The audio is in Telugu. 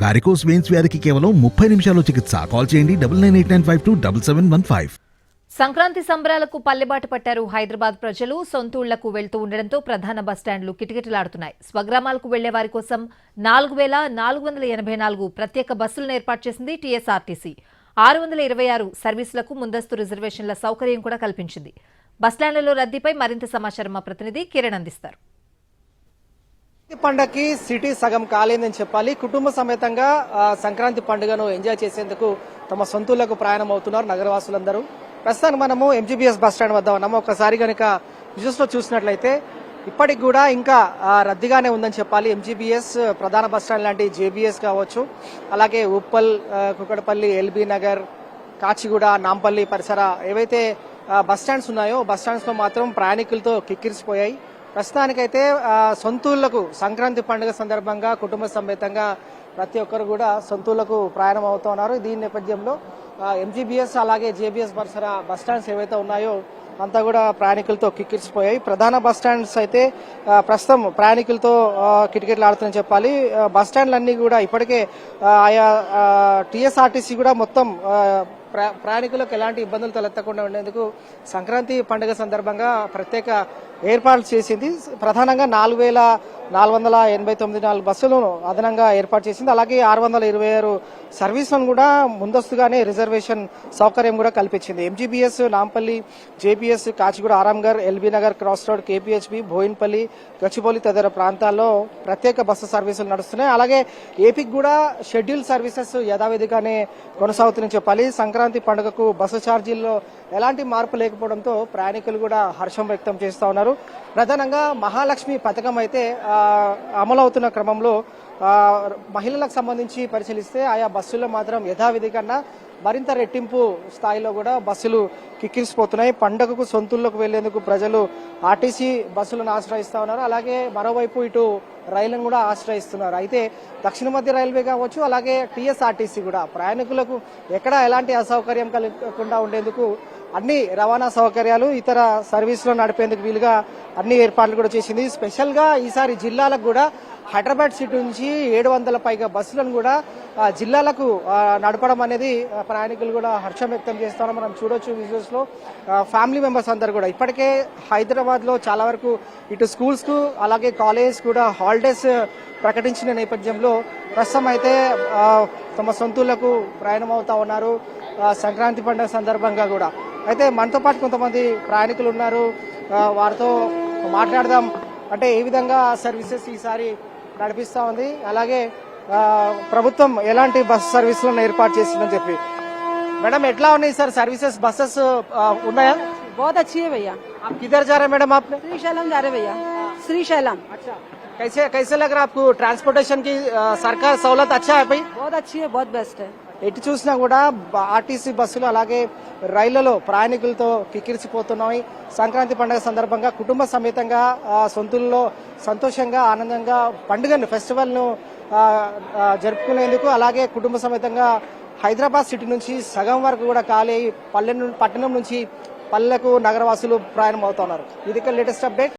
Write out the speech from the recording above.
వారికోస్ వెయిన్స్ వ్యాధికి కేవలం 30 నిమిషాల్లో చికిత్స. కాల్ చేయండి 9989527715. సంక్రాంతి సంబరాలకు పల్లెబాట పట్టారు హైదరాబాద్ ప్రజలు. సొంతూళ్లకు వెళ్తూ ఉండడంతో ప్రధాన బస్టాండ్లు కిటకిటలాడుతున్నాయి. స్వగ్రామాలకు వెళ్లే వారి కోసం 4484 ప్రత్యేక బస్సులను ఏర్పాటు చేసింది టీఎస్ఆర్టీసీ. 626 సర్వీసులకు ముందస్తు రిజర్వేషన్ల సౌకర్యం కూడా కల్పించింది. బస్టాండ్లలో రద్దీపై మరింత సమాచారం మా ప్రతినిధి కిరణ్ అందిస్తారు. పండుగకి సిటీ సగం కాలేదని చెప్పాలి. కుటుంబ సమేతంగా సంక్రాంతి పండుగను ఎంజాయ్ చేసేందుకు తమ సొంతూళ్లకు ప్రయాణం అవుతున్నారు నగరవాసులందరూ. ప్రస్తుతానికి మనము ఎంజీబీఎస్ బస్టాండ్ వద్ద ఉన్నాము. ఒకసారి కనుక విజువల్స్ లో చూసినట్లయితే ఇప్పటికి కూడా ఇంకా రద్దీగానే ఉందని చెప్పాలి. ఎంజీబీఎస్ ప్రధాన బస్టాండ్ లాంటి జేబీఎస్ కావచ్చు, అలాగే ఉప్పల్, కుకట్పల్లి, ఎల్బీ నగర్, కాచిగూడ, నాంపల్లి పరిసర ఏవైతే బస్టాండ్స్ ఉన్నాయో బస్టాండ్స్ లో మాత్రం ప్రయాణికులతో కిక్కిరిసిపోయాయి. ప్రస్తుతానికైతే సొంతూళ్లకు సంక్రాంతి పండుగ సందర్భంగా కుటుంబ సమేతంగా ప్రతి ఒక్కరు కూడా సొంతూళ్లకు ప్రయాణం అవుతున్నారు. దీని నేపథ్యంలో ఎంజీబీఎస్ అలాగే జేబీఎస్ పరిసర బస్టాండ్స్ ఏవైతే ఉన్నాయో అంతా కూడా ప్రయాణికులతో కిక్కిరిసిపోయాయి. ప్రధాన బస్టాండ్స్ అయితే ప్రస్తుతం ప్రయాణికులతో కిటకిటలాడుతుందని చెప్పాలి. బస్టాండ్లన్నీ కూడా ఇప్పటికే ఆయా టీఎస్ఆర్టీసీ కూడా మొత్తం ప్రయాణికులకు ఎలాంటి ఇబ్బందులు తలెత్తకుండా ఉండేందుకు సంక్రాంతి పండుగ సందర్భంగా ప్రత్యేక ఏర్పాట్లు చేసింది. ప్రధానంగా 4489 బస్సులను అదనంగా ఏర్పాటు చేసింది. అలాగే 626 సర్వీసులను కూడా ముందస్తుగానే రిజర్వేషన్ సౌకర్యం కూడా కల్పించింది. MGBS, Nampally, JBS, Kachiguda, Aramghar, LB Nagar, cross road, KPHB, Bowenpally, Gachibowli తదితర ప్రాంతాల్లో ప్రత్యేక బస్సు సర్వీసులు నడుస్తున్నాయి. అలాగే ఏపీకి కూడా షెడ్యూల్ సర్వీసెస్ యథావిధిగానే కొనసాగుతుందని చెప్పాలి. సంక్రాంతి పండుగకు బస్సు ఛార్జీల్లో ఎలాంటి మార్పు లేకపోవడంతో ప్రయాణికులు కూడా హర్షం వ్యక్తం చేస్తా ఉన్నారు. ప్రధానంగా మహాలక్ష్మి పథకం అయితే అమలవుతున్న క్రమంలో మహిళలకు సంబంధించి పరిశీలిస్తే ఆయా బస్సుల్లో మాత్రం యథావిధి కన్నా మరింత రెట్టింపు స్థాయిలో కూడా బస్సులు కిక్కిరిసిపోతున్నాయి. పండుగకు సొంతూళ్లకు వెళ్లేందుకు ప్రజలు ఆర్టీసీ బస్సులను ఆశ్రయిస్తా ఉన్నారు. అలాగే మరోవైపు ఇటు రైళ్లను కూడా ఆశ్రయిస్తున్నారు. అయితే దక్షిణ మధ్య రైల్వే కావచ్చు, అలాగే టీఎస్ఆర్టీసీ కూడా ప్రయాణికులకు ఎక్కడా ఎలాంటి అసౌకర్యం కలగకుండా ఉండేందుకు అన్ని రవాణా సౌకర్యాలు, ఇతర సర్వీసులను నడిపేందుకు వీలుగా అన్ని ఏర్పాట్లు కూడా చేసింది. స్పెషల్ గా ఈసారి జిల్లాలకు కూడా హైదరాబాద్ సిటీ నుంచి 700 పైగా బస్సులను కూడా జిల్లాలకు నడపడం అనేది ప్రయాణికులు కూడా హర్షం వ్యక్తం చేస్తారో మనం చూడొచ్చు విజువల్స్ లో. ఫ్యామిలీ మెంబర్స్ అందరు కూడా ఇప్పటికే హైదరాబాద్ లో చాలా వరకు ఇటు స్కూల్స్ కు అలాగే కాలేజ్ కూడా హాలిడేస్ ప్రకటించిన నేపథ్యంలో ప్రస్తుతం అయితే తమ సొంతూళ్లకు ప్రయాణం అవుతా ఉన్నారు సంక్రాంతి పండుగ సందర్భంగా కూడా. అయితే మనతో పాటు కొంతమంది ప్రయాణికులు ఉన్నారు, వారితో మాట్లాడదాం. అంటే ఏ విధంగా సర్వీసెస్ ఈసారి నడిపిస్తా ఉంది, అలాగే ప్రభుత్వం ఎలాంటి బస్ సర్వీసులను ఏర్పాటు చేసిందని చెప్పి. మేడం ఎట్లా ఉన్నాయి సార్ సర్వీసెస్, బస్సెస్ ఉన్నాయా? बहुत अच्छी है भैया. आप किधर जा रहे हैं मैडम? आपने श्रीशैलम जा रहे भैया. श्रीशैलम. अच्छा, कैसे लग रहा है आपको ट्रांसपोर्टेशन की सरकार सहूलत अच्छा है भाई? बहुत अच्छी है, बहुत बेस्ट है. ఎటు చూసినా కూడా ఆర్టీసీ బస్సులు అలాగే రైళ్లలో ప్రయాణికులతో కిక్కిరిసిపోతున్నాయి. సంక్రాంతి పండుగ సందర్భంగా కుటుంబ సమేతంగా సొంతూల్లో సంతోషంగా ఆనందంగా పండుగను ఫెస్టివల్ ను జరుపుకునేందుకు అలాగే కుటుంబ సమేతంగా హైదరాబాద్ సిటీ నుంచి సగం వరకు కూడా ఖాళీ పట్టణం నుంచి పల్లెకు నగరవాసులు ప్రయాణం అవుతున్నారు. ఇది లేటెస్ట్ అప్డేట్.